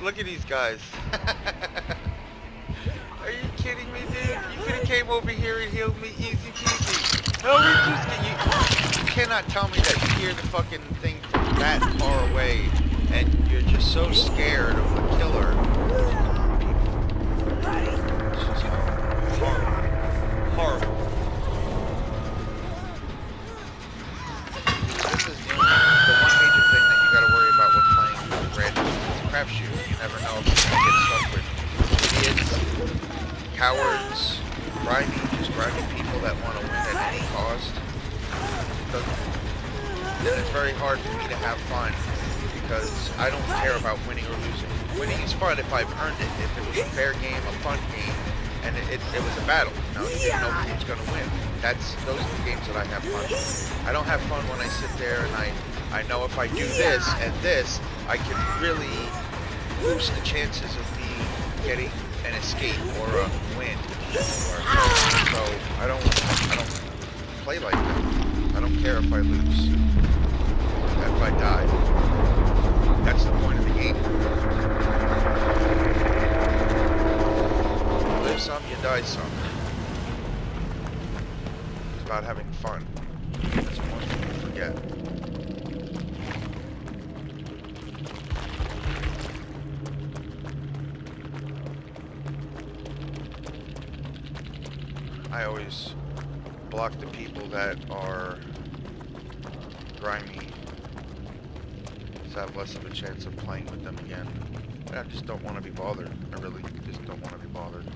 Look at these guys. Are you kidding me, dude? You could have came over here and healed me easy peasy. No, we just get you. You cannot tell me that you hear the fucking thing from that far away and you're just so scared of the killer. It's just horrible. Horrible. This is the one major thing that you gotta worry about when playing random crapshoot. You never know if you're gonna get stuck with idiots, cowards, grimy people that want to win at any cost. And it's very hard for me to have fun because I don't care about winning or losing. Winning is fun if I've earned it. If it was a fair game, a fun game, and it was a battle. You know, you didn't know who's going to win. Those are the games that I have fun with. I don't have fun when I sit there and I know if I do this and this, I can really boost the chances of me getting an escape or a win. So I don't play like that. I don't care if I lose. If I die. That's the point of the game. You live some, you die some. It's about having fun. That's what most people forget. I always block the people that are grimy, so I have less of a chance of playing with them again. I just don't want to be bothered. I really just don't want to be bothered.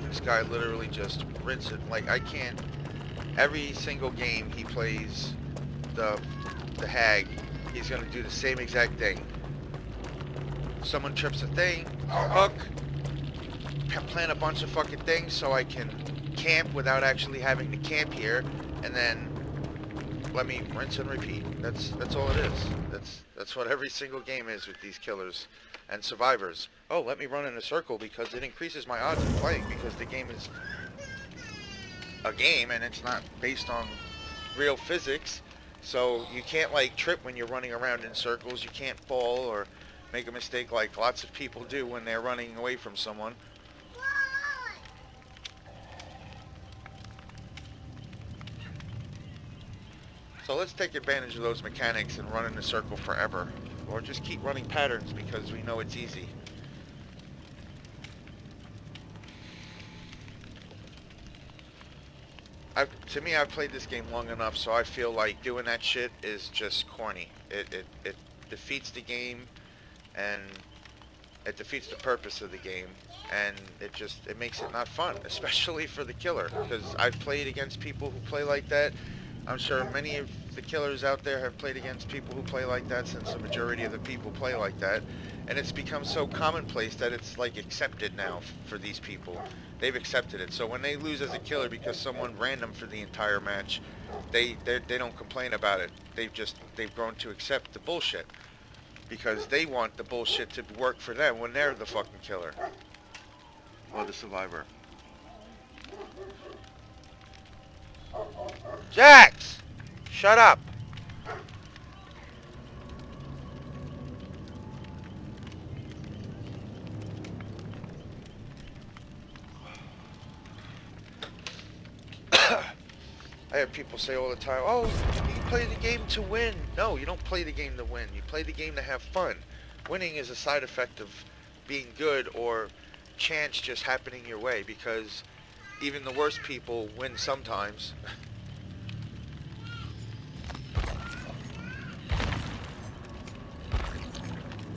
This guy literally just rinse it. Like, I can't. Every single game he plays the hag, he's gonna do the same exact thing. Someone trips a thing, hook, plant a bunch of fucking things so I can camp without actually having to camp here, and then let me rinse and repeat. That's all it is. That's what every single game is with these killers and survivors. Oh, let me run in a circle because it increases my odds of playing, because the game is a game and it's not based on real physics. So you can't like trip when you're running around in circles. You can't fall or make a mistake like lots of people do when they're running away from someone. So let's take advantage of those mechanics and run in a circle forever. Or just keep running patterns because we know it's easy. To me, I've played this game long enough, so I feel like doing that shit is just corny. It defeats the game, and it defeats the purpose of the game, and it makes it not fun, especially for the killer, because I've played against people who play like that. I'm sure many of the killers out there have played against people who play like that, since the majority of the people play like that, and it's become so commonplace that it's like accepted now for these people. They've accepted it. So when they lose as a killer because someone ran them for the entire match, they don't complain about it. They've grown to accept the bullshit, because they want the bullshit to work for them when they're the fucking killer or the survivor. Jax! Shut up! I have people say all the time, oh, you play the game to win. No, you don't play the game to win. You play the game to have fun. Winning is a side effect of being good, or chance just happening your way, because even the worst people win sometimes.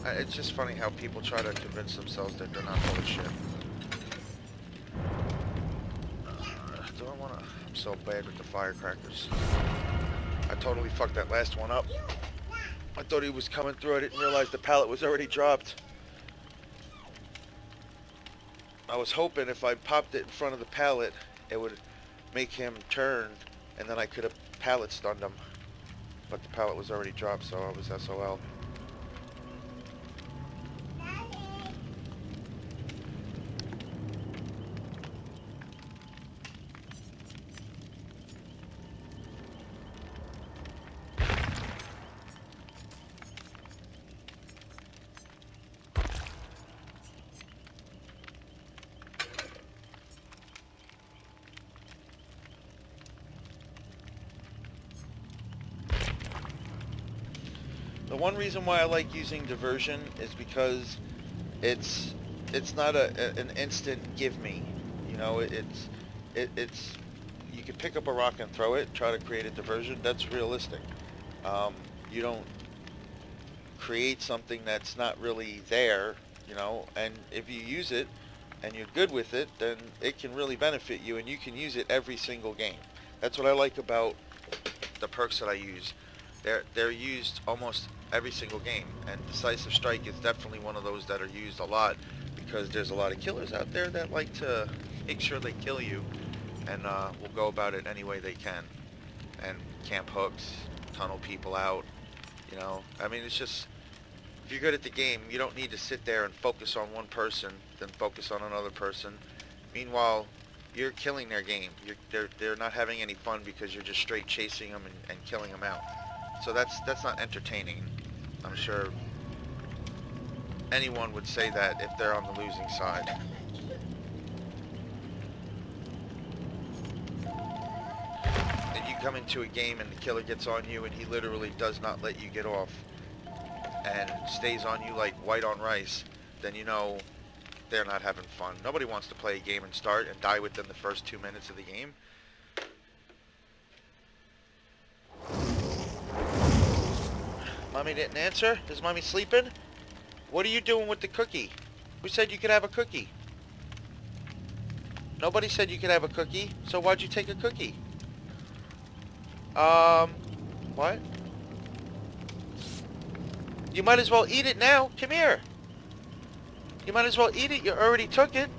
It's just funny how people try to convince themselves that they're not full of shit. Do I want to... I'm so bad with the firecrackers. I totally fucked that last one up. I thought he was coming through. I didn't realize the pallet was already dropped. I was hoping if I popped it in front of the pallet, it would make him turn, and then I could have pallet stunned him. But the pallet was already dropped, so I was SOL. The one reason why I like using diversion is because it's not an instant give me. You know, it's you can pick up a rock and throw it, try to create a diversion. That's realistic. You don't create something that's not really there, you know, and if you use it and you're good with it, then it can really benefit you, and you can use it every single game. That's what I like about the perks that I use. They're used almost every single game, and Decisive Strike is definitely one of those that are used a lot, because there's a lot of killers out there that like to make sure they kill you, and will go about it any way they can, and camp hooks, tunnel people out, you know. I mean, it's just, if you're good at the game, you don't need to sit there and focus on one person, then focus on another person. Meanwhile, you're killing their game. They're not having any fun because you're just straight chasing them and killing them out. So that's not entertaining. I'm sure anyone would say that if they're on the losing side. If you come into a game and the killer gets on you and he literally does not let you get off and stays on you like white on rice, then you know they're not having fun. Nobody wants to play a game and start and die within the first 2 minutes of the game. Mommy didn't answer? Is Mommy sleeping? What are you doing with the cookie? Who said you could have a cookie? Nobody said you could have a cookie, so why'd you take a cookie? What? You might as well eat it now. Come here. You might as well eat it. You already took it.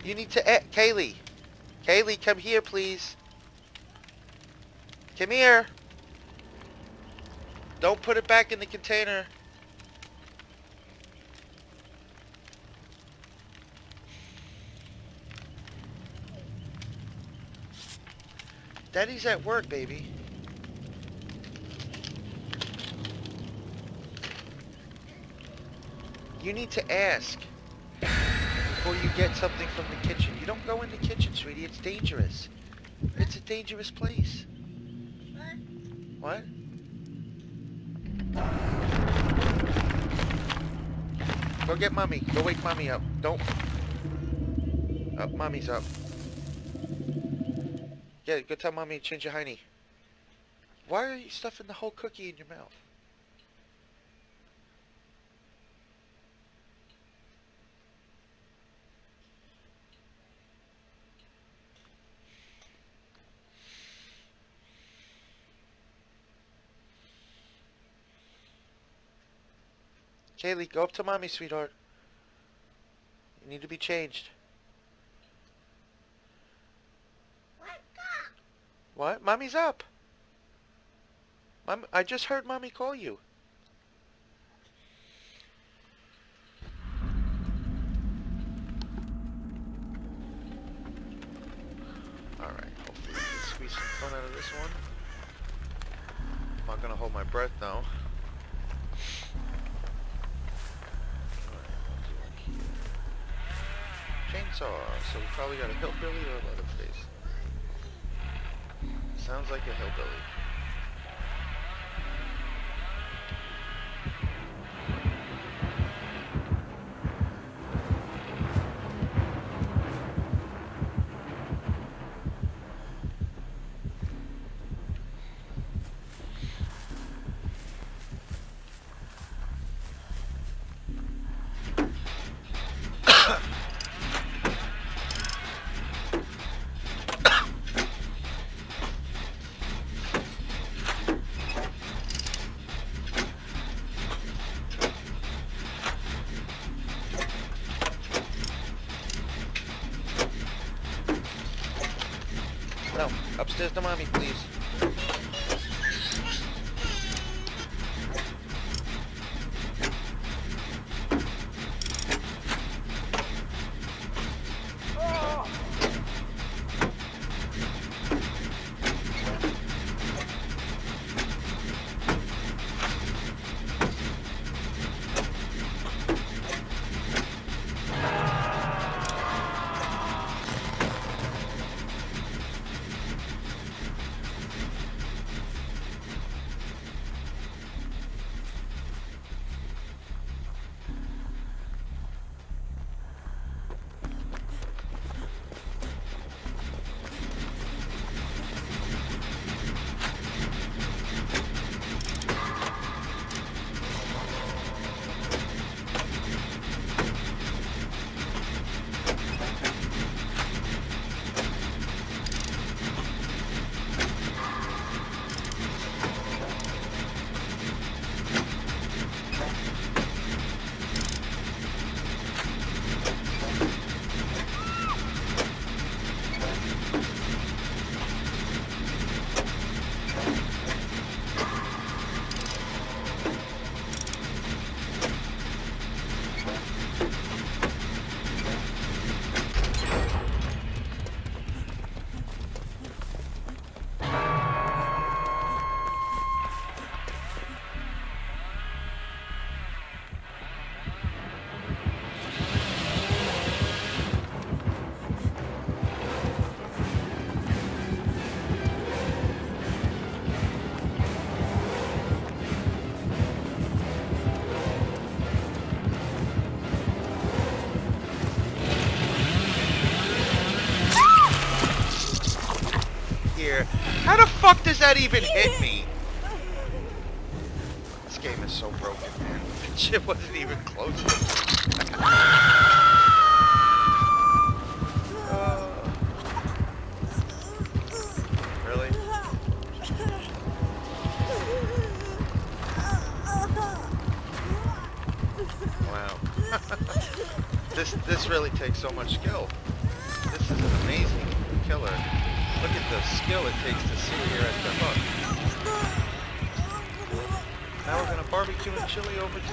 You need to... Kaylee. Kaylee, come here, please. Come here. Don't put it back in the container. Daddy's at work, baby. You need to ask before you get something from the kitchen. You don't go in the kitchen, sweetie. It's dangerous. It's a dangerous place. What? Go get mommy. Go wake mommy up. Don't. Up, mommy's up. Yeah, go tell mommy to change your hiney. Why are you stuffing the whole cookie in your mouth? Kaylee, go up to mommy, sweetheart. You need to be changed. What? Mommy's up. Mom, I just heard mommy call you. Alright, hopefully we can squeeze some fun out of this one. I'm not gonna hold my breath though. Chainsaw, so we probably got a hillbilly or a Leatherface. Sounds like a hillbilly. No, upstairs to mommy, please. How the fuck does that even hit me? This game is so broken, man. That shit wasn't even close. Really? Wow. This really takes so much skill. This is an amazing killer. Look at the skill it takes to see where you're at. Step up. Now we're gonna barbecue and chili over to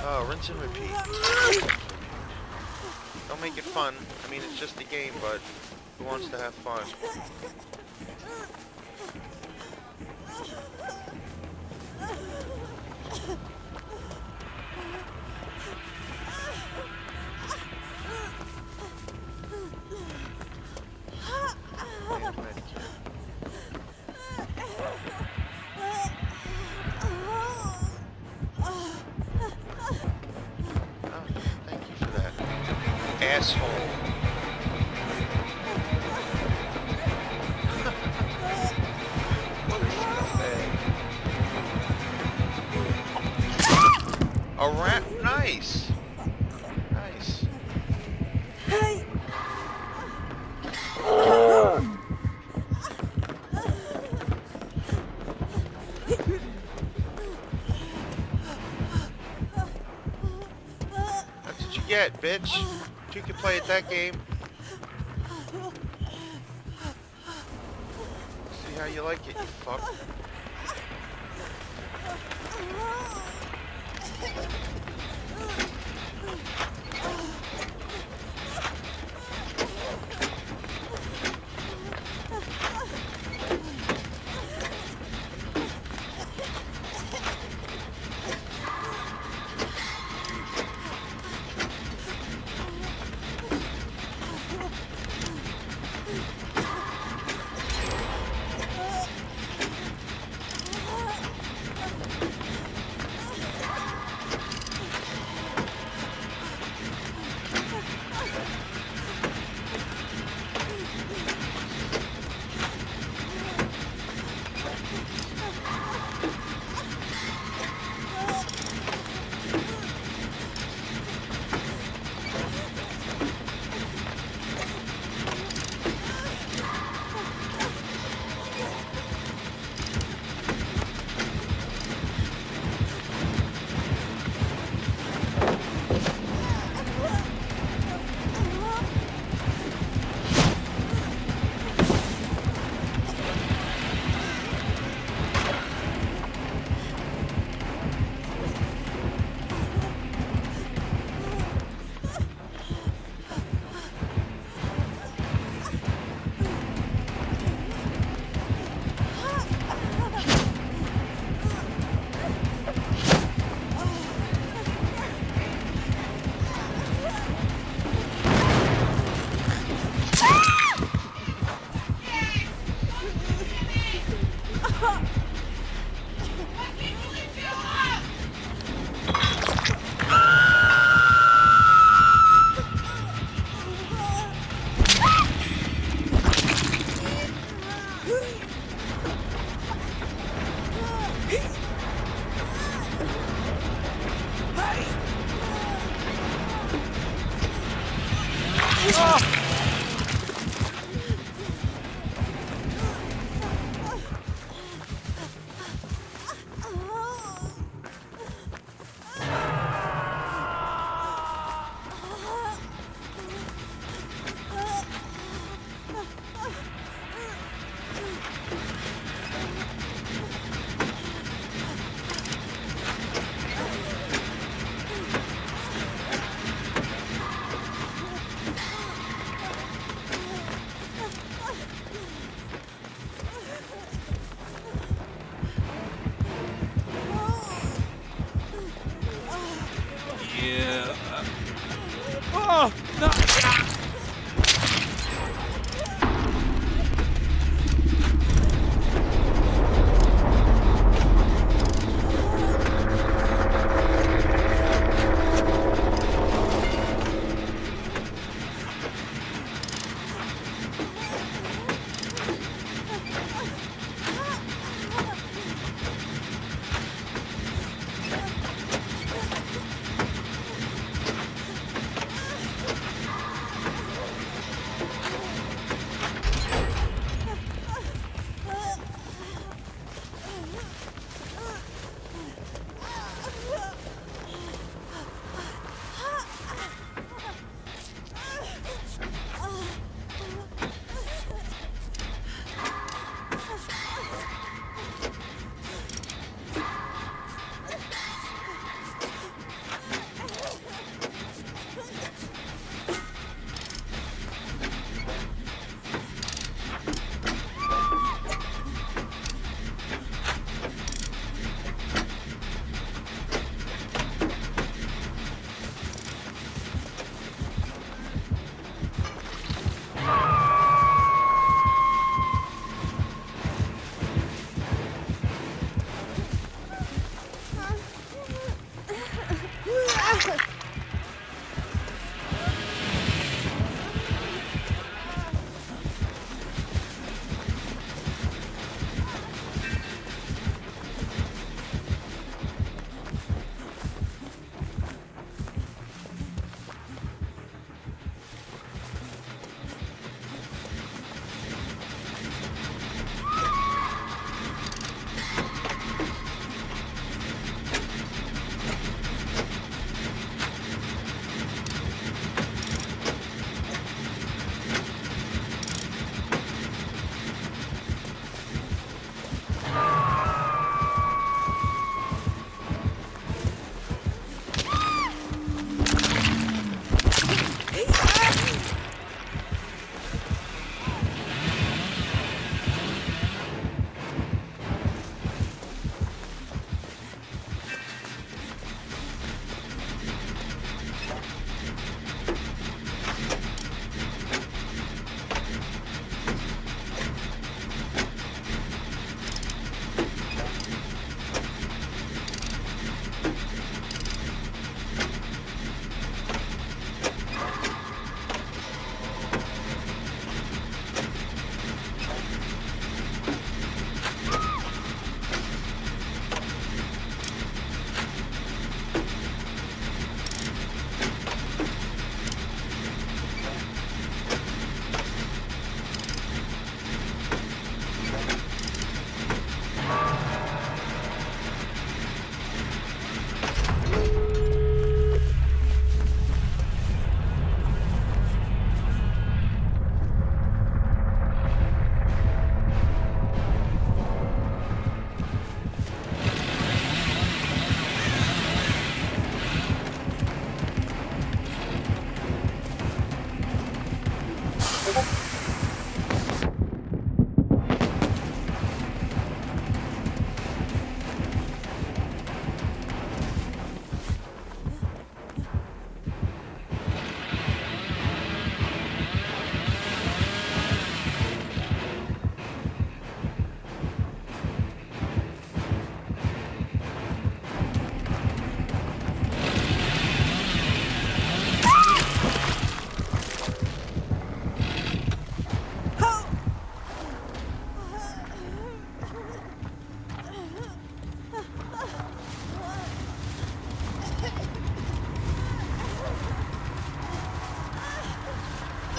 oh, rinse and repeat. Don't make it fun. I mean, it's just a game, but who wants to have fun? Asshole. A rat? Nice. Nice. That's what you get, bitch. You can play at that game. See how you like it, you fuck. Oh, no.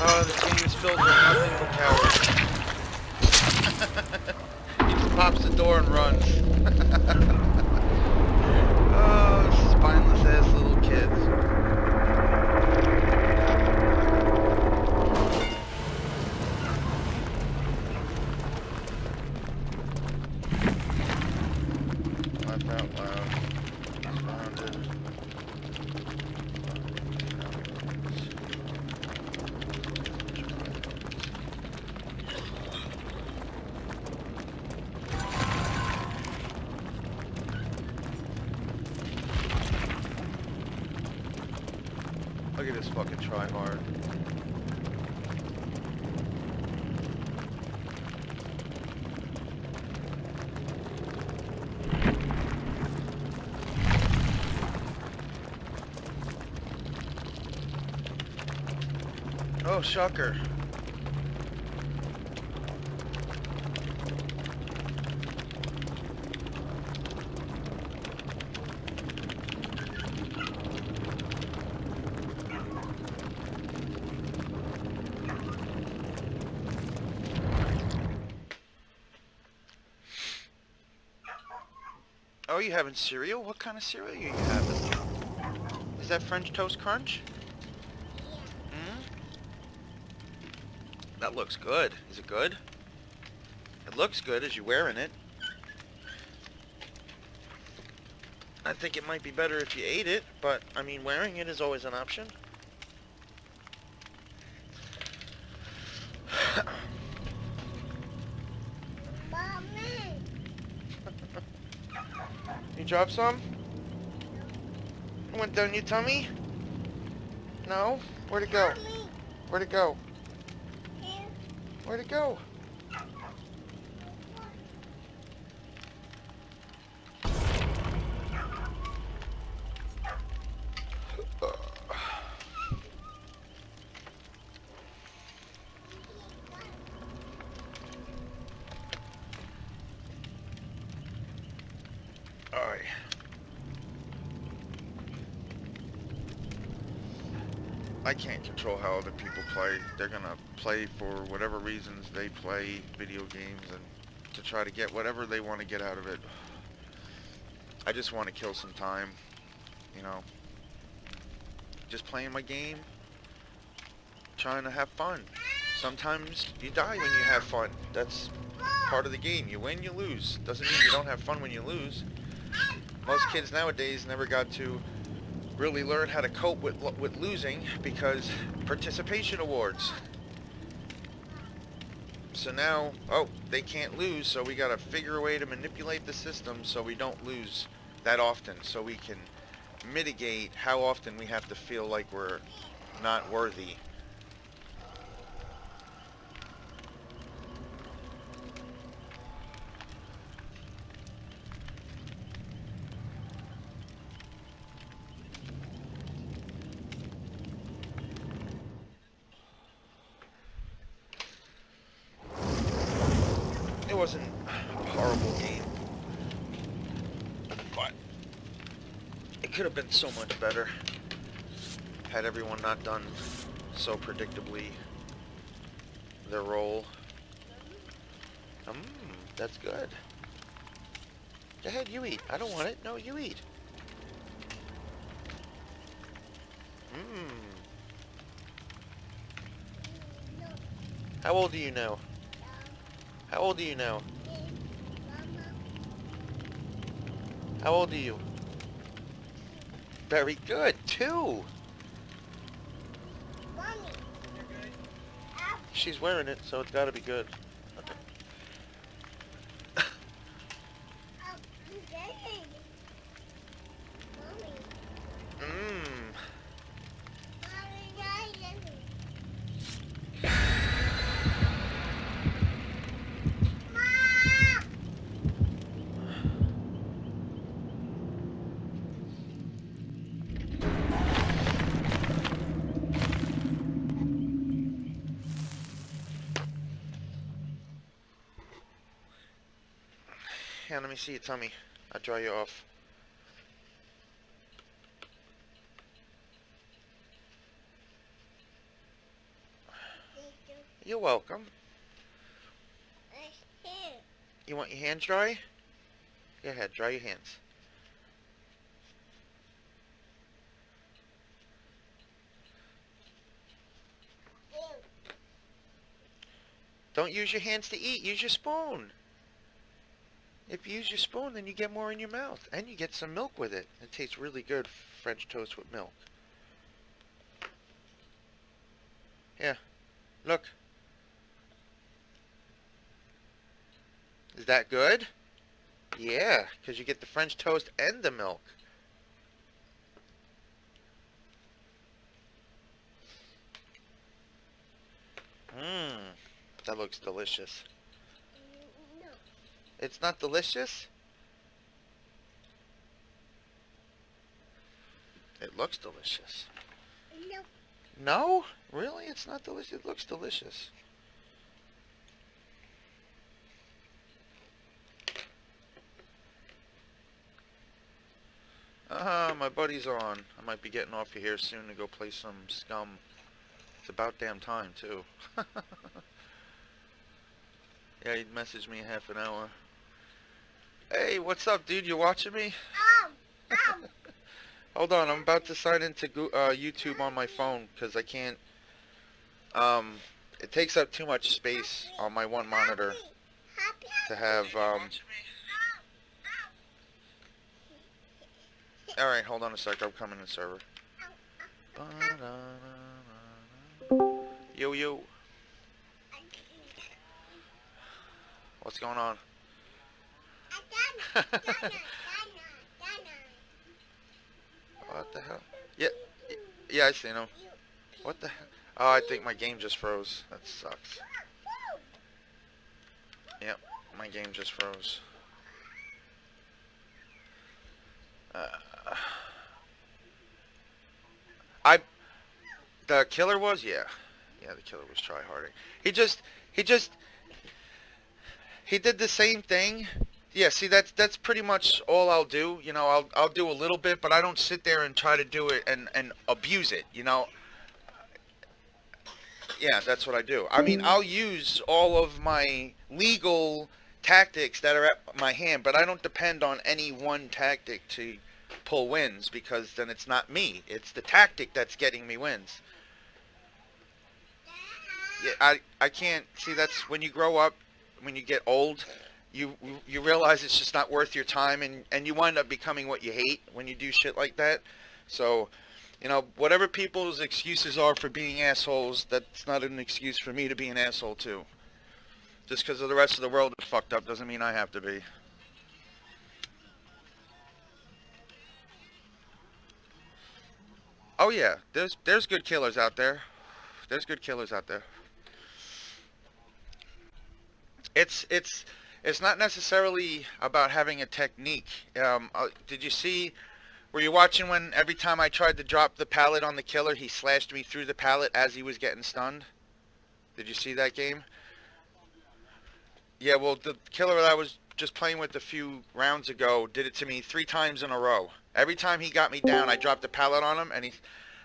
Oh, this game is filled with nothing but cowards. He just pops the door and runs. Oh, spineless ass little kids. Laugh out loud. Surrounded. Look at this fucking tryhard. Oh, shocker. Oh, you having cereal? What kind of cereal are you having? Is that French Toast Crunch? Hmm? That looks good. Is it good? It looks good as you're wearing it. I think it might be better if you ate it, but, I mean, wearing it is always an option. Mommy! You dropped some? It went down your tummy? No? Where'd it go? Mommy. Where'd it go? Here. Where'd it go? Alright. I can't control how other people play. They're gonna play for whatever reasons they play video games and to try to get whatever they want to get out of it. I just want to kill some time, you know. Just playing my game, trying to have fun. Sometimes you die when you have fun. That's part of the game. You win, you lose. Doesn't mean you don't have fun when you lose. Most kids nowadays never got to really learn how to cope with losing because participation awards. So now, oh, they can't lose, so we gotta figure a way to manipulate the system so we don't lose that often, so we can mitigate how often we have to feel like we're not worthy. It wasn't a horrible game, but it could have been so much better had everyone not done so predictably their role. That's good. Go ahead, you eat. I don't want it. No, you eat. How old are you now? How old are you now? How old are you? Very good. 2. She's wearing it, so it's got to be good. Okay. Yeah, let me see your tummy. I'll dry you off. You're welcome. You want your hands dry? Go ahead, dry your hands. Don't use your hands to eat. Use your spoon. If you use your spoon, then you get more in your mouth. And you get some milk with it. It tastes really good, French toast with milk. Yeah. Look. Is that good? Yeah, because you get the French toast and the milk. Mmm. That looks delicious. No. It's not delicious? It looks delicious. No. No? Really? It's not delicious? It looks delicious. My buddy's on. I might be getting off of here soon to go play some Scum. It's about damn time, too. Yeah, he'd message me in half an hour. Hey, what's up, dude? You watching me? Hold on, I'm about to sign into YouTube on my phone, because I can't, it takes up too much space on my one monitor to have, alright, hold on a sec, I'm coming to server. Yo, yo. What's going on? What the hell? Yeah, yeah, I seen him. What the hell? Oh, I think my game just froze. That sucks. Yep, my game just froze. The killer was? Yeah. Yeah, the killer was tryharding. He did the same thing. Yeah, see, that's pretty much all I'll do. You know, I'll do a little bit, but I don't sit there and try to do it and abuse it, you know. Yeah, that's what I do. I mean, I'll use all of my legal tactics that are at my hand, but I don't depend on any one tactic to pull wins, because then it's not me. It's the tactic that's getting me wins. Yeah, I can't see. That's when you grow up, when you get old, you realize it's just not worth your time, and you wind up becoming what you hate when you do shit like that. So, you know, whatever people's excuses are for being assholes, that's not an excuse for me to be an asshole too. Just because the rest of the world is fucked up doesn't mean I have to be. Oh yeah, there's good killers out there. There's good killers out there. It's it's it's not necessarily about having a technique. Did you see? Were you watching when every time I tried to drop the pallet on the killer, he slashed me through the pallet as he was getting stunned? Did you see that game? Yeah, well, the killer that I was just playing with a few rounds ago did it to me 3 times in a row. Every time he got me down, I dropped the pallet on him, and he...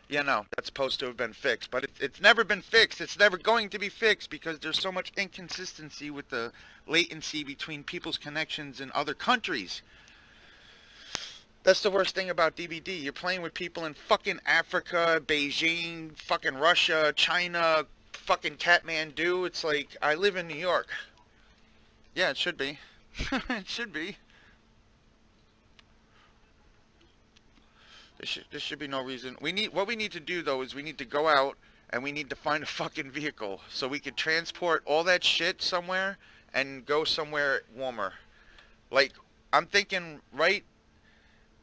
Yeah, no, that's supposed to have been fixed. But it's never been fixed. It's never going to be fixed because there's so much inconsistency with the latency between people's connections in other countries. That's the worst thing about DBD. You're playing with people in fucking Africa, Beijing, fucking Russia, China, fucking Kathmandu. It's like, I live in New York. Yeah, it should be. It should be. There should be no reason. What we need to do though is we need to go out and we need to find a fucking vehicle so we could transport all that shit somewhere and go somewhere warmer. Like, I'm thinking right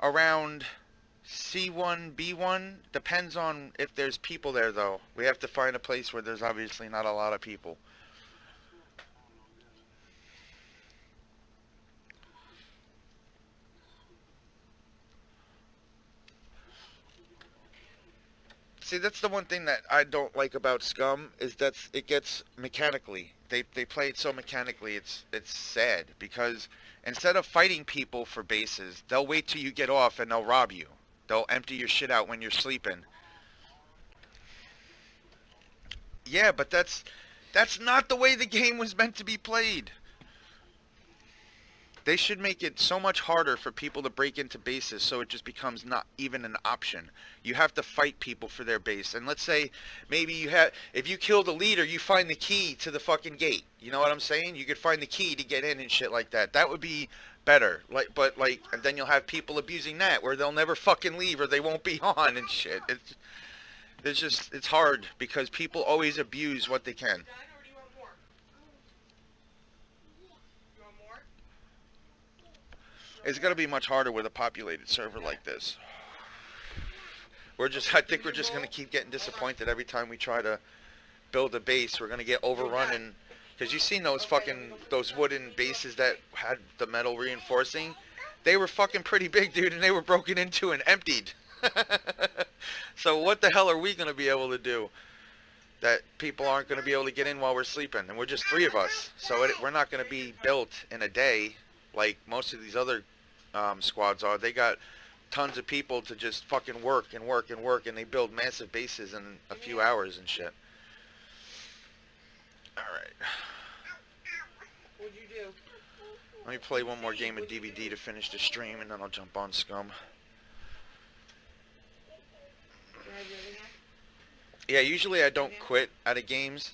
around C1, B1. Depends on if there's people there though. We have to find a place where there's obviously not a lot of people. See, that's the one thing that I don't like about Scum is that it gets mechanically. They play it so mechanically. It's sad because instead of fighting people for bases, they'll wait till you get off and they'll rob you. They'll empty your shit out when you're sleeping. Yeah, but That's not the way the game was meant to be played. They should make it so much harder for people to break into bases so it just becomes not even an option. You have to fight people for their base. And let's say maybe if you kill the leader, you find the key to the fucking gate. You know what I'm saying? You could find the key to get in and shit like that. That would be better. And then you'll have people abusing that where they'll never fucking leave or they won't be on and shit. It's hard because people always abuse what they can. It's going to be much harder with a populated server like this. I think we're just going to keep getting disappointed every time we try to build a base. We're going to get overrun, and because you've seen those wooden bases that had the metal reinforcing, they were fucking pretty big, dude, and they were broken into and emptied. So what the hell are we going to be able to do that people aren't going to be able to get in while we're sleeping? And we're just 3 of us, so we're not going to be built in a day like most of these other squads are. They got tons of people to just fucking work and work and work, and they build massive bases in a few hours and shit. Alright. What'd you do? Let me play one more game of DVD to finish the stream, and then I'll jump on Scum. Yeah, usually I don't quit out of games.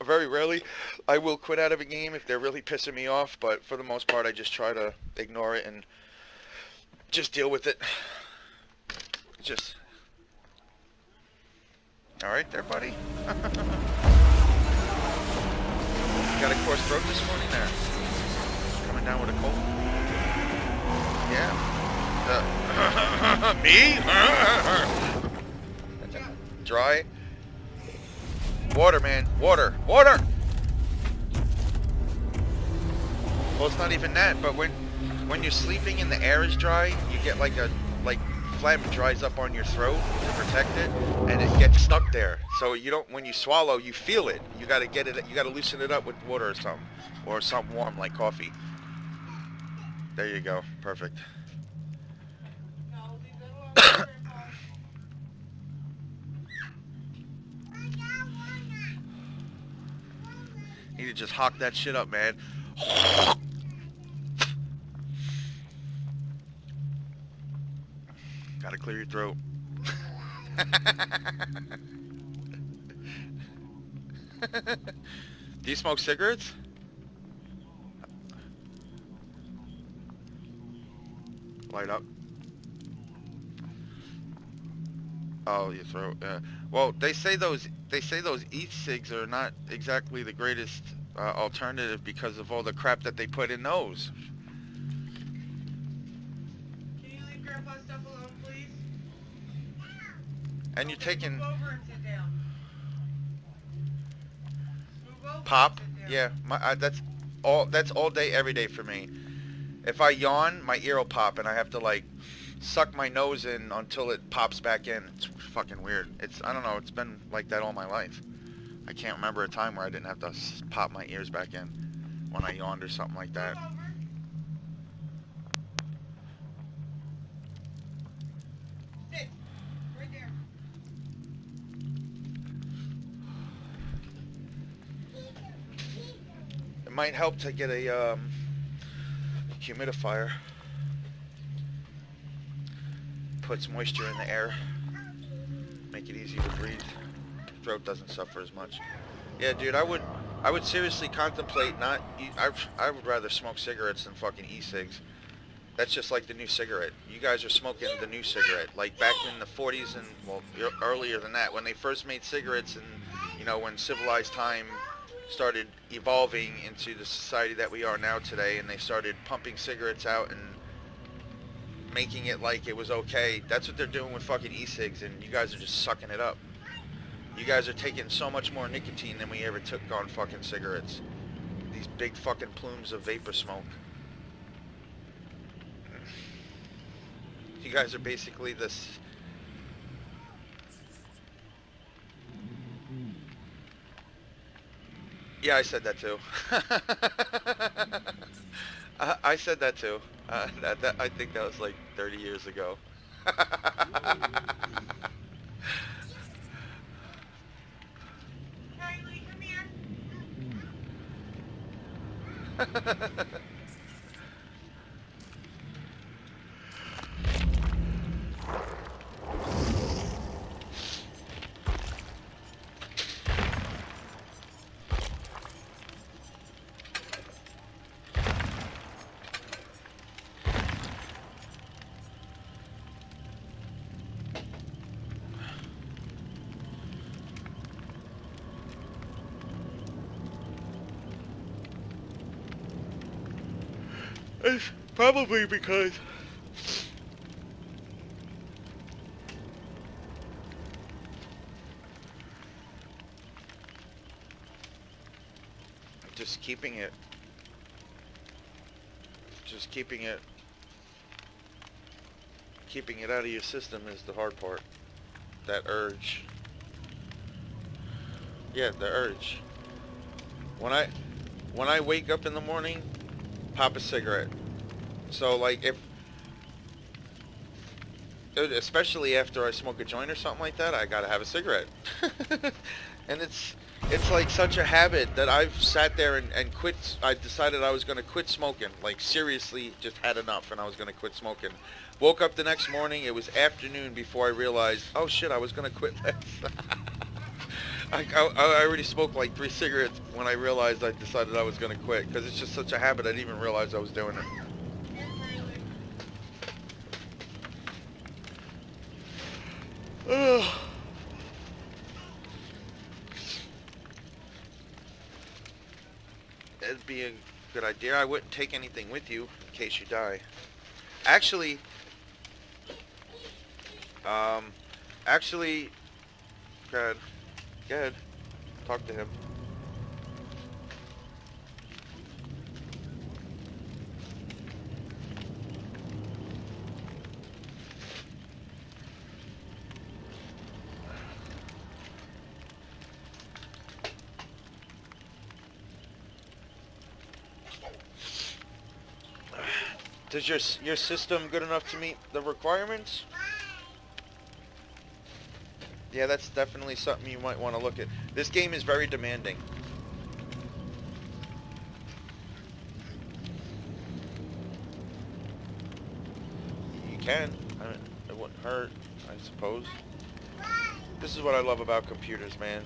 Very rarely I will quit out of a game if they're really pissing me off, but for the most part I just try to ignore it and just deal with it. Alright there, buddy. You got a coarse throat this morning there? Coming down with a cold? Yeah. Me? Dry? Water, man. Water. Water! Well, it's not even that, but when you're sleeping and the air is dry, you get like phlegm dries up on your throat to protect it, and it gets stuck there. So you don't, when you swallow, you feel it. You gotta loosen it up with water or something warm like coffee. There you go. Perfect. Need to just hawk that shit up, man. Gotta clear your throat. Do you smoke cigarettes? Light up. Oh, your throat. Yeah. Well, they say those e-cigs are not exactly the greatest alternative because of all the crap that they put in those. Can you leave Grandpa's stuff alone, please? And you're taking Move over and sit down. Move over pop. and sit Yeah, down. that's all day, every day for me. If I yawn, my ear will pop, and I have to like suck my nose in until it pops back in. It's fucking weird. I don't know, it's been like that all my life. I can't remember a time where I didn't have to pop my ears back in when I yawned or something like that. Sit. Right there. It might help to get a humidifier. Puts moisture in the air, make it easier to breathe. Throat doesn't suffer as much. Yeah, dude, I would seriously contemplate not. I would rather smoke cigarettes than fucking e-cigs. That's just like the new cigarette. You guys are smoking the new cigarette, like back in the 40s and well earlier than that, when they first made cigarettes, and you know when civilized time started evolving into the society that we are now today, and they started pumping cigarettes out and making it like it was okay. That's what they're doing with fucking e-cigs, and you guys are just sucking it up. You guys are taking so much more nicotine than we ever took on fucking cigarettes. These big fucking plumes of vapor smoke. You guys are basically this... Yeah, I said that too. I said that too. I think that was like 30 years ago. Kylie, come here. It's probably because just keeping it out of your system is the hard part. That urge. Yeah, the urge. When I wake up in the morning, pop a cigarette. So like especially after I smoke a joint or something like that, I gotta have a cigarette. And it's like such a habit that I've sat there and quit. I decided I was gonna quit smoking. Like seriously, just had enough, and I was gonna quit smoking. Woke up the next morning. It was afternoon before I realized, oh shit, I was gonna quit last. I already smoked like 3 cigarettes when I realized I decided I was gonna quit, because it's just such a habit. I didn't even realize I was doing it. Ugh. It'd be a good idea. I wouldn't take anything with you in case you die. Actually, go ahead, talk to him. Does your system good enough to meet the requirements? Yeah, that's definitely something you might want to look at. This game is very demanding. You can. I mean, it wouldn't hurt, I suppose. This is what I love about computers, man.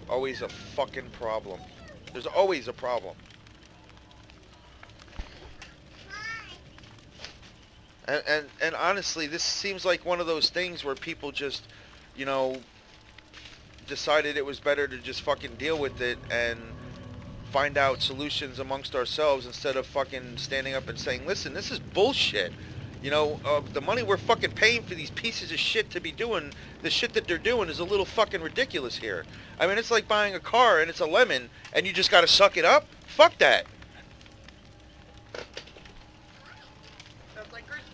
Always a fucking problem. There's always a problem. And honestly, this seems like one of those things where people just, you know, decided it was better to just fucking deal with it and find out solutions amongst ourselves instead of fucking standing up and saying, listen, this is bullshit. You know, the money we're fucking paying for these pieces of shit to be doing the shit that they're doing is a little fucking ridiculous here. I mean, it's like buying a car and it's a lemon and you just gotta suck it up. Fuck that.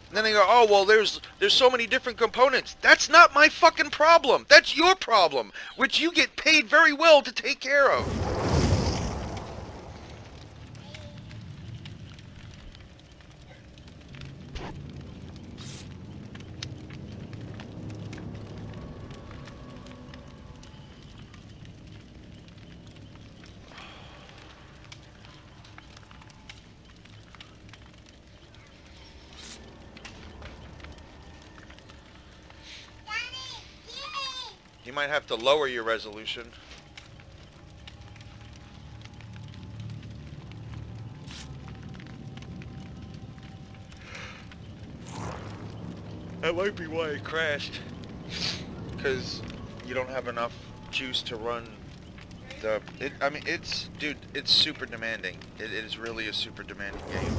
And then they go, oh, well, there's so many different components. That's not my fucking problem. That's your problem, which you get paid very well to take care of. You might have to lower your resolution. That might be why it crashed. Because you don't have enough juice to run the... I mean, dude, it's super demanding. It is really a super demanding game.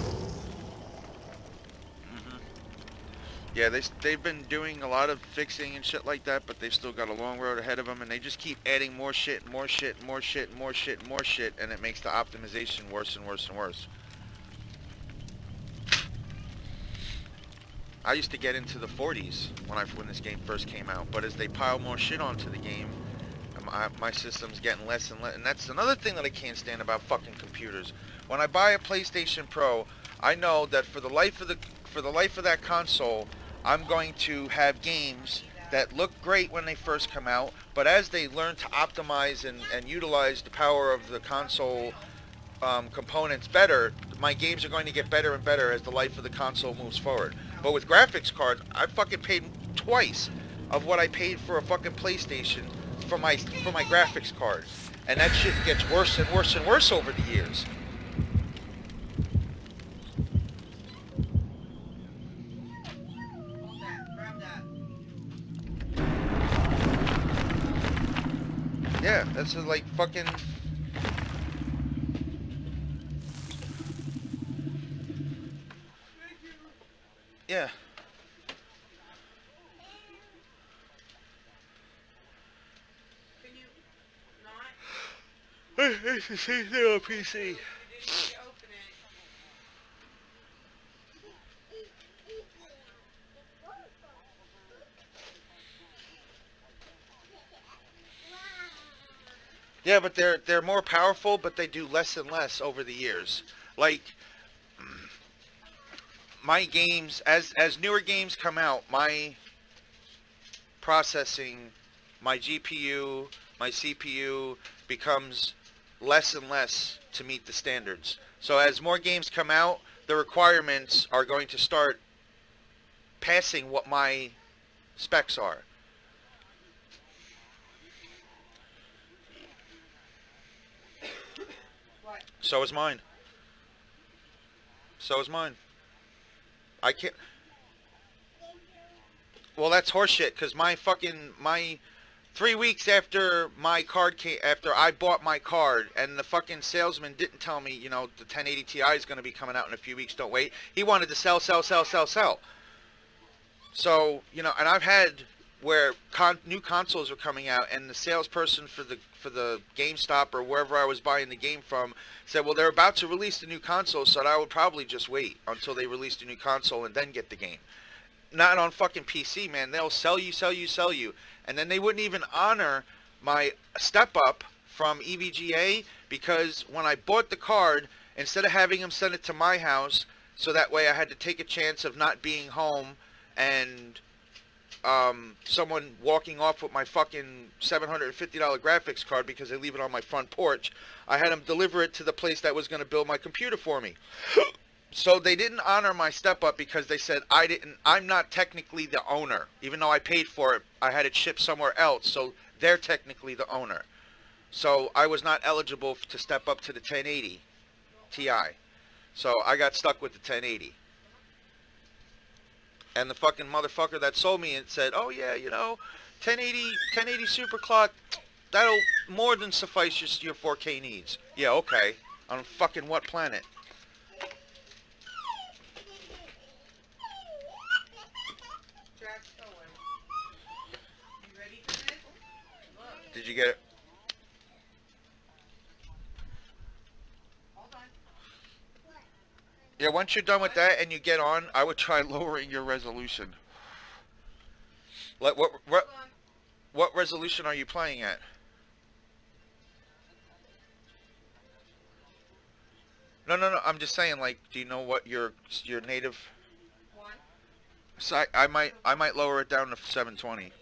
Yeah, they've been doing a lot of fixing and shit like that, but they've still got a long road ahead of them, and they just keep adding more shit, more shit, more shit, more shit, more shit, and it makes the optimization worse and worse and worse. I used to get into the 40s when this game first came out, but as they pile more shit onto the game, my system's getting less and less, and that's another thing that I can't stand about fucking computers. When I buy a PlayStation Pro, I know that for the life of that console, I'm going to have games that look great when they first come out, but as they learn to optimize and utilize the power of the console components better, my games are going to get better and better as the life of the console moves forward. But with graphics cards, I fucking paid twice of what I paid for a fucking PlayStation for my graphics card, and that shit gets worse and worse and worse over the years. Hold that. Grab that. Yeah, that's like fucking. Thank you. Yeah. Can you not? It's the same thing on PC. You didn't need to open it. Yeah, but they're more powerful, but they do less and less over the years. Like my games, as newer games come out, my processing, my GPU, my CPU becomes less and less to meet the standards. So as more games come out, the requirements are going to start passing what my specs are. What? So is mine. So is mine. I can't. Well, that's horseshit. Cause my 3 weeks after my card came, after I bought my card, and the fucking salesman didn't tell me, you know, the 1080 Ti is going to be coming out in a few weeks. Don't wait. He wanted to sell. So, you know, and I've had where new consoles are coming out, and the salesperson for the GameStop or wherever I was buying the game from said, well, they're about to release the new console, so I would probably just wait until they released a new console and then get the game. Not on fucking PC, man. They'll sell you. And then they wouldn't even honor my step up from EVGA, because when I bought the card, instead of having them send it to my house, so that way I had to take a chance of not being home and someone walking off with my fucking $750 graphics card because they leave it on my front porch, I had them deliver it to the place that was going to build my computer for me. So they didn't honor my step up because they said I'm not technically the owner. Even though I paid for it, I had it shipped somewhere else, so they're technically the owner. So I was not eligible to step up to the 1080 Ti. So I got stuck with the 1080. And the fucking motherfucker that sold me it said, oh yeah, you know, 1080 super clock, that'll more than suffice your 4K needs. Yeah, okay. On fucking what planet? Jack's going. You ready for this? Look. Did you get it? Hold on. Yeah, once you're done with that and you get on, I would try lowering your resolution. What Hold on. what resolution are you playing at? No. I'm just saying, like, do you know what your native? One. So I might lower it down to 720.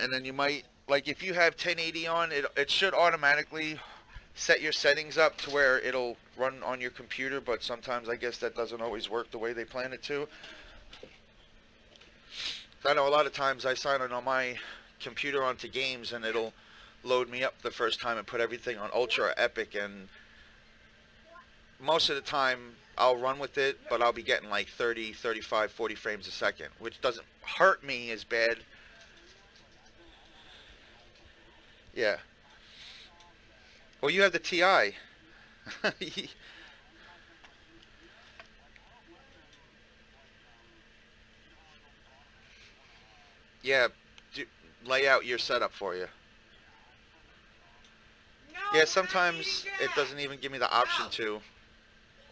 And then you might, like, if you have 1080 on, it should automatically set your settings up to where it'll run on your computer, but sometimes I guess that doesn't always work the way they plan it to. I know a lot of times I sign on my computer onto games and it'll load me up the first time and put everything on ultra or epic, and most of the time I'll run with it, but I'll be getting like 30, 35, 40 frames a second, which doesn't hurt me as bad. Yeah. Well, you have the TI. Yeah, lay out your setup for you. No, Yeah, sometimes Daddy, it doesn't even give me the option No. to,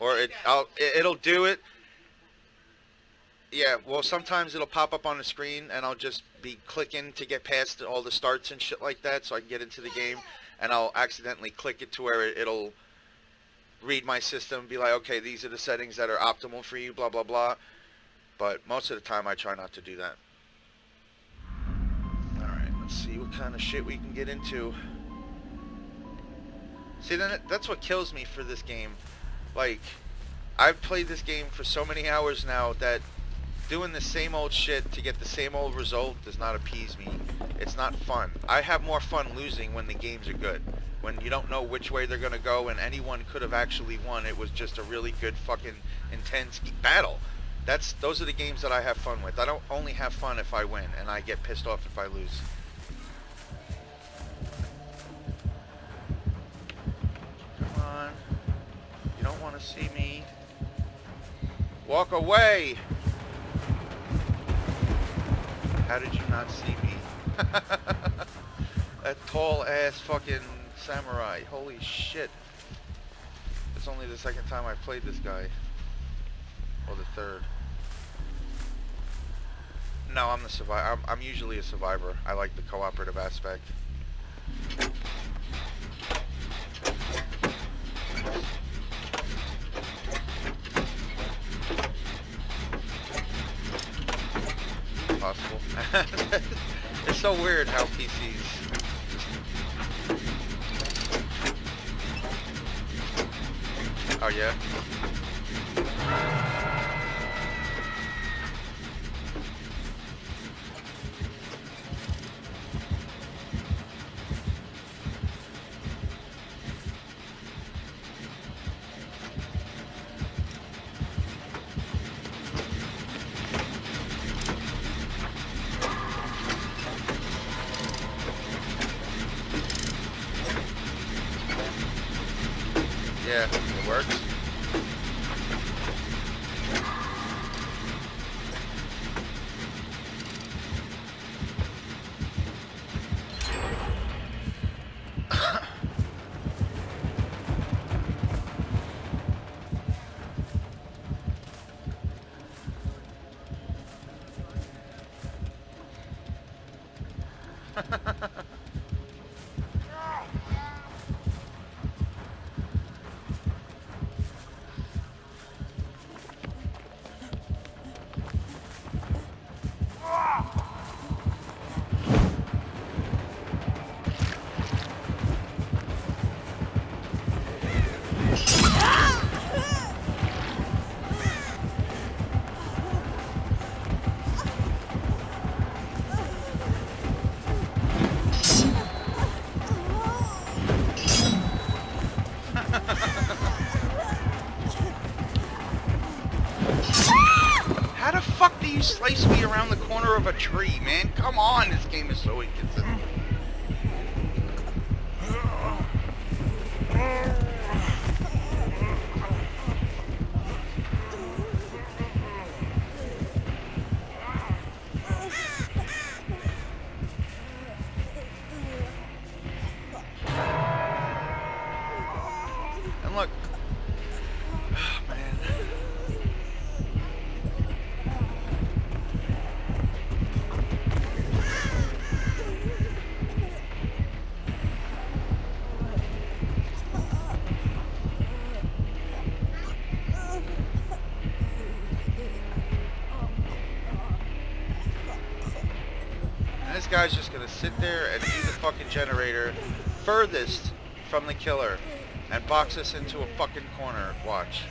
or it'll do it. Yeah, well, sometimes it'll pop up on the screen and I'll just be clicking to get past all the starts and shit like that so I can get into the game, and I'll accidentally click it to where it'll read my system and be like, okay, these are the settings that are optimal for you, blah, blah, blah. But most of the time I try not to do that. Alright, let's See what kind of shit we can get into. See, then that's what kills me for this game. Like, I've played this game for so many hours now that doing the same old shit to get the same old result does not appease me. It's not fun. I have more fun losing when the games are good. When you don't know which way they're gonna go and anyone could have actually won. It was just a really good fucking intense battle. Those are the games that I have fun with. I don't only have fun if I win, and I get pissed off if I lose. Come on. You don't want to see me. Walk away! How did you not see me? That tall ass fucking samurai. Holy shit. It's only the second time I've played this guy. Or the third. No, I'm the survivor. I'm usually a survivor. I like the cooperative aspect. Possible. It's so weird how PCs. Oh yeah. Yeah, it works. How the fuck do you slice me around the corner of a tree, man? Come on, this game is so inconsistent. And look. Oh, man. And this guy's just gonna sit there and be the fucking generator furthest from the killer and box us into a fucking corner. Watch.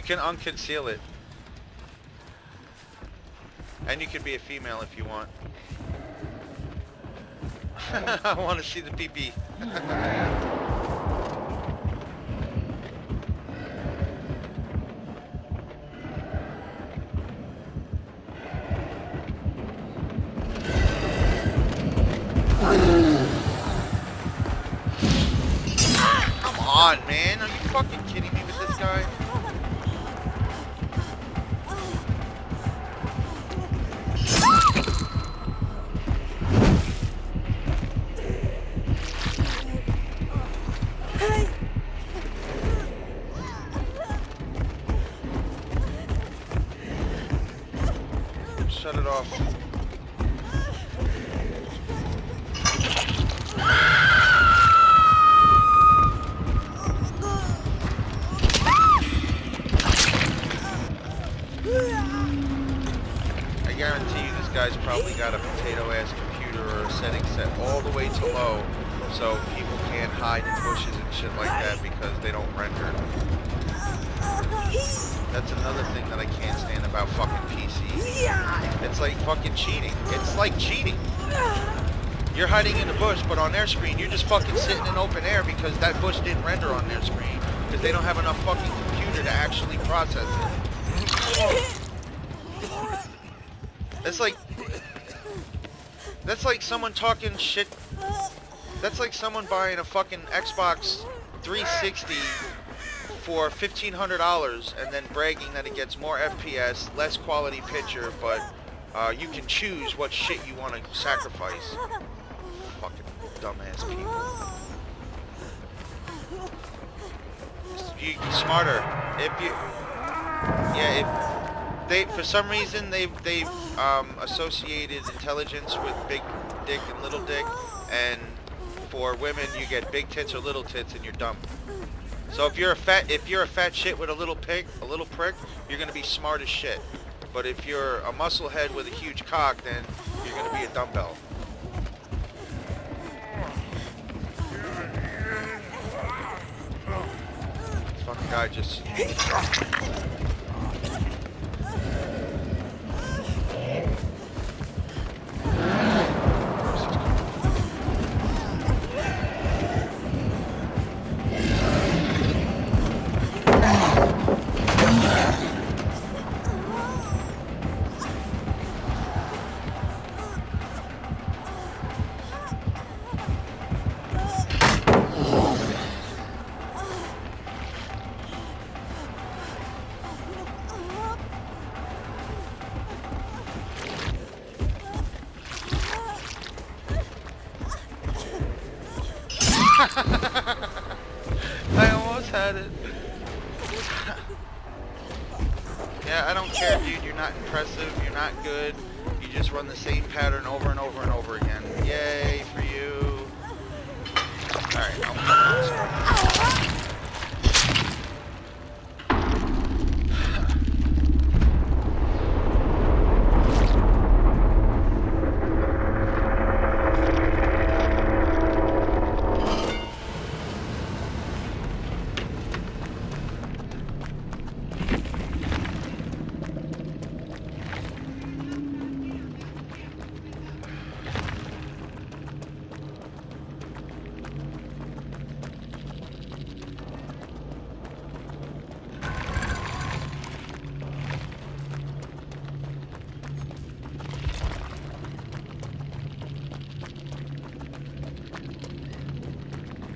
can unconceal it. And you can be a female if you want. I want to see the pee-pee. Come on, man. Are you fucking kidding me with this guy? Shut it off. I guarantee you this guy's probably got a potato-ass computer or a setting set all the way to low, so people can't hide in bushes and shit like that because they don't render. That's another thing that I can't stand about fucking PC. It's like fucking cheating. It's like cheating. You're hiding in the bush, but on their screen, you're just fucking sitting in open air because that bush didn't render on their screen because they don't have enough fucking computer to actually process it. That's like someone talking shit. That's like someone buying a fucking Xbox 360 for $1,500 and then bragging that it gets more FPS, less quality picture, but you can choose what shit you want to sacrifice. Fucking dumbass people. You smarter. If you, yeah, if they, for some reason they've associated intelligence with big dick and little dick, and for women you get big tits or little tits, and you're dumb. So if you're a fat shit with a little prick, you're gonna be smart as shit. But if you're a muscle head with a huge cock, then you're gonna be a dumbbell. This fucking guy just. I almost had it. Yeah, I don't care, dude. You're not impressive. You're not good. You just run the same pattern over and over and over again. Yay for you. Alright, I'm coming.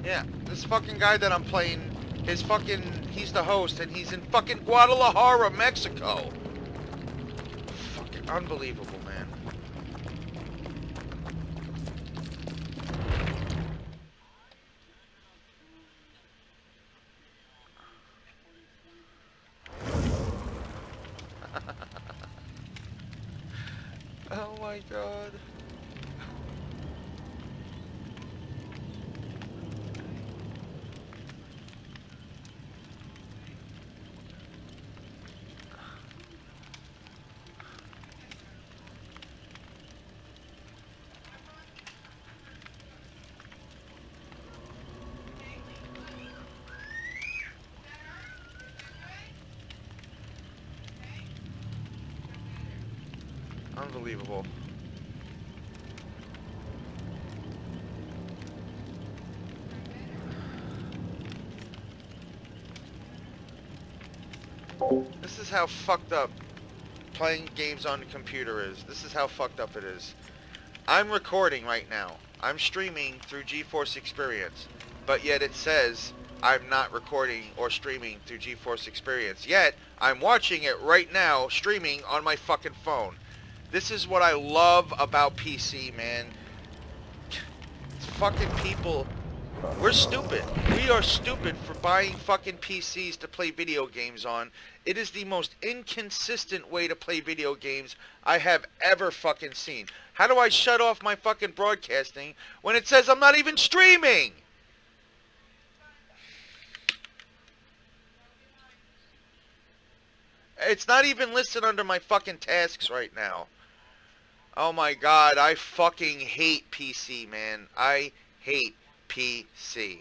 Yeah, this fucking guy that I'm playing, he's the host, and he's in fucking Guadalajara, Mexico. Fucking unbelievable, man. Oh my god. Unbelievable. This is how fucked up playing games on the computer is. This is how fucked up it is. I'm recording right now. I'm streaming through GeForce Experience, but yet it says I'm not recording or streaming through GeForce Experience. Yet I'm watching it right now, streaming on my fucking phone. This is what I love about PC, man. It's fucking people. We're stupid. We are stupid for buying fucking PCs to play video games on. It is the most inconsistent way to play video games I have ever fucking seen. How do I shut off my fucking broadcasting when it says I'm not even streaming? It's not even listed under my fucking tasks right now. Oh my god, I fucking hate PC, man. I hate PC.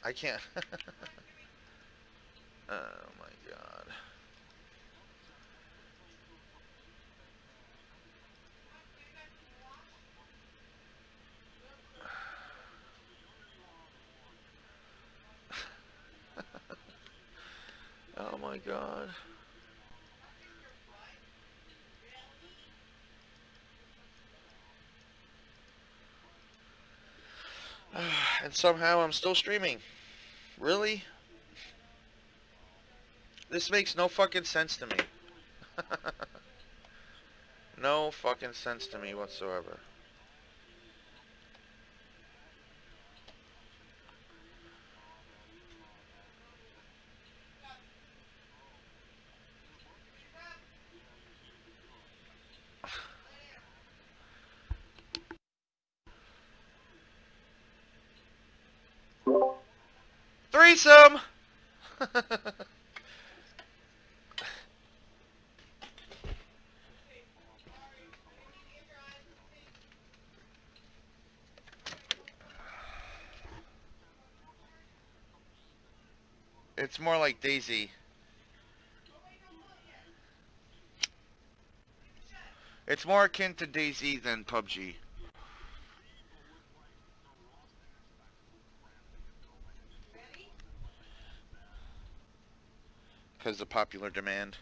I can't. Oh my god. Oh my god. And somehow I'm still streaming. Really? This makes no fucking sense to me. No fucking sense to me whatsoever. Threesome! It's more like Daisy. It's more akin to Daisy than PUBG. Because of popular demand.